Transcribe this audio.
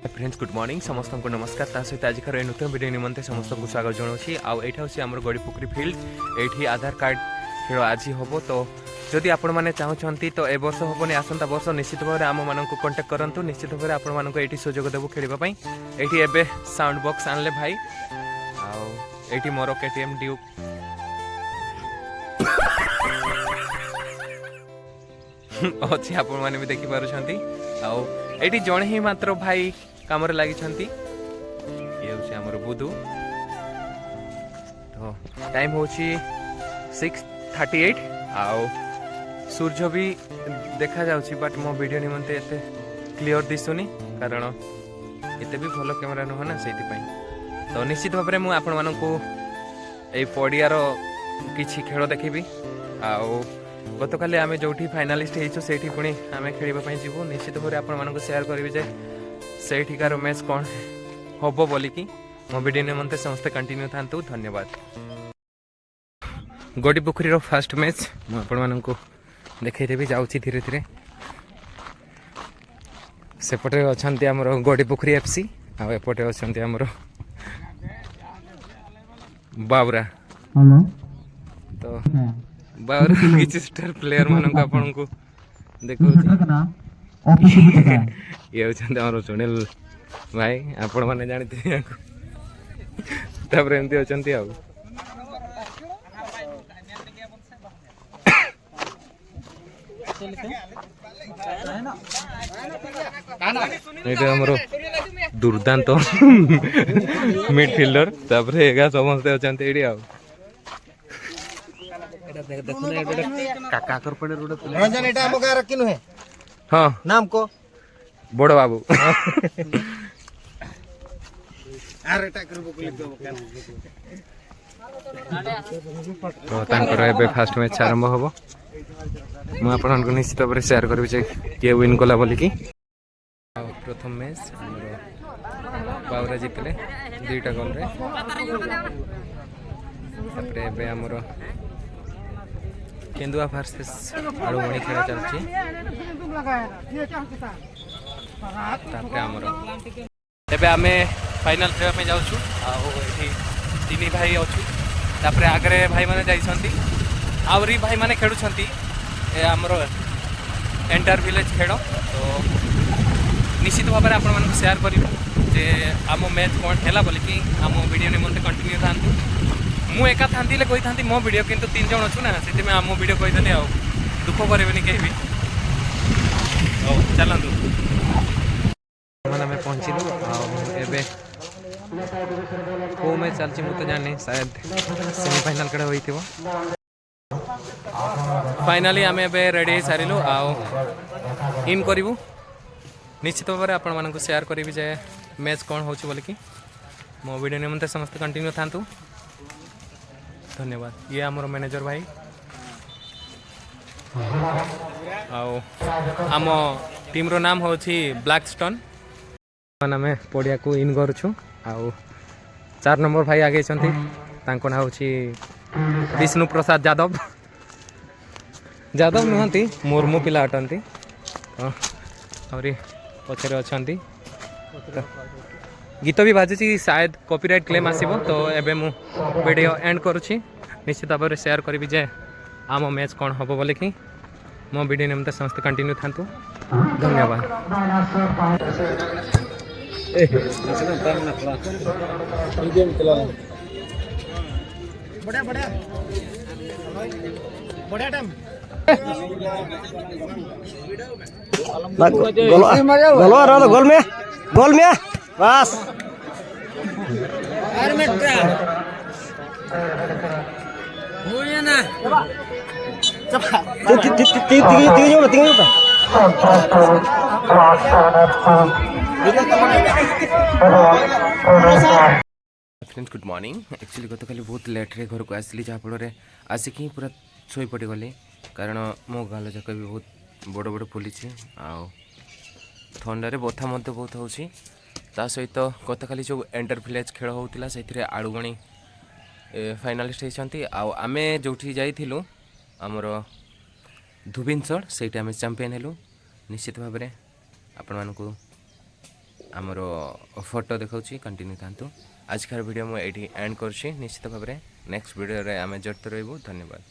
Friends good morning समस्त को नमस्कार ता सहित आज नूतन वीडियो निमंते समस्त को स्वागत जनाऊँगी आउट आम गड़ीपोखरी फिल्ड ये आधार कार्ड खेल आज हम तो जदि आपण मैंने चाहते तो ए वर्ष हेनी आसंता वर्ष निश्चित भाव आम मान कंटाक्ट करूँ निश्चित भाव आपण मानक ये सुजोग देव खेलवाई ये साउंड बॉक्स आनले भाई आईटी मोर केटीएम ड्यूक अच्छे आपण मैंने भी देखिपुंट आईटी जड़े ही मात्र भाई काम लगी ये हूँ आमर बुधु तो टाइम हूँ 6:38 आउ सूर्य भी देखा जाउछि बट मो वीडियो निमंते एते क्लियर दिसुनी कारण एते भी भलो कैमरा नुह ना से तो निश्चित भाव में मुझे आपण मानकु ए पड़ियार किछि खेल देखिबी आउ गत काली आमे जोठी फाइनालिस्ट हेइछु सेठी पुणी आमे खेलिबा पई जीवु निश्चित भाव आपण मानकु शेयर करबी जे सेठिकार मैच कौन हम बोलिकी मो वीडियो निमंते समस्ते कंटिन्यू थांतु धन्यवाद। गड़ी पोखरी फास्ट मैच मुझे देखी जाऊँगी धीरे धीरे सेपटे अच्छा आमर गड़ी पोखरी एफसी आउटे अच्छा आमर बावरा तो बावरा किसी स्टार प्लेयर मानक आपन को देखो ये हमारे सुनील भाई आपण मैंने जानते एमती अच्छा आमर दुर्दांत मिडफिल्डर एगा समस्ते अच्छा ये हाँ नाम को बड़ बाबू तो फास्ट मैच आरंभ हम मुझे निश्चित भाव शेयर करी किए विन कला बोलिकी प्रथम मैच बावरा जीतले 2टा गोल रे आमर केंदुआ वर्सेस आलुमणी खेल चलती एबे आमे फाइनल खेल में जाऊँ तीन भाई अच्छे आगे भाई मैंने जाइछंती आवरी भाई मैंने खेलुछंती आमर एंटायर विलेज खेल तो निश्चित भाव में आपण मानक शेयर करूँ जे आम मैच कौन है बोलिकी आम वीडियो निमंते कंटिन्यू था मु एका थांती कही था मो वीडियो किंतु 3 जन अच्छु ना से आम वीडियो कहीदेली आ दुख करेनि कहीं भी चलतु आम पहुँचलु एबे को मैच चलती मुझे जानी शायद सेमीफाइनाल कड़े होइथिबो फाइनाली आम एबे रेडी सारिलु आउ इन करिवु निश्चित भाव में आपण मानक शेयर करी जे मैच कौन होची बोलिकी मो वीडियो निमंते समस्त कंटिन्यू थांतु धन्यवाद। ये आमर मैनेजर भाई आम टीम रो नाम होची ब्लैकस्टोन आम पड़िया को इन करूँ आउ 4 नंबर भाई आगे तांको ना होची विष्णु प्रसाद यादव यादव नुहंती मुर्मू पिला अटंती और पछरे अच्छा गीत भी बाजुची शायद कॉपीराइट क्लेम आसीबो तो एबे मु वीडियो एंड करूची निश्चित भाव में शेयर करी जे आम मैच कौन हम बोले कि मो वीडियो निमंते समस्त कंटिन्यू थांतु धन्यवाद। गोल में बस फ्रेंड्स गुड मॉर्निंग एक्चुअली गत काली बहुत लेट रे घर को आसली जहाँफल आसिक पूरा शोई पड़ी गली कारण मो गाल जाक भी बहुत बड़ बड़ फुली थंडारे बथा मत बहुत होची ता सहित गत काली जो एंटर विलेज खेल होता से आलुगणी फाइनालिस्ट होती आमे जो जाइलु आमर धुबिनसर से चैंपियन हेलु निश्चित भाव में आपण मानकु ଆମର ଫଟୋ ଦେଖାଉଛି କଣ୍ଟିନ୍ୟू ଥାନ୍ତୁ ଆଜିକାର ଭିଡ଼ିଓ ମୁଁ ଏଇଠି ଏଣ୍ଡ କରୁଛି ନିଶ୍ଚିତ ଭାବରେ ନେକ୍ସଟ ଭିଡ଼ିଓରେ ଆମେ ଜଡ଼ିତ ରହିବୁ ଧନ୍ୟବାଦ।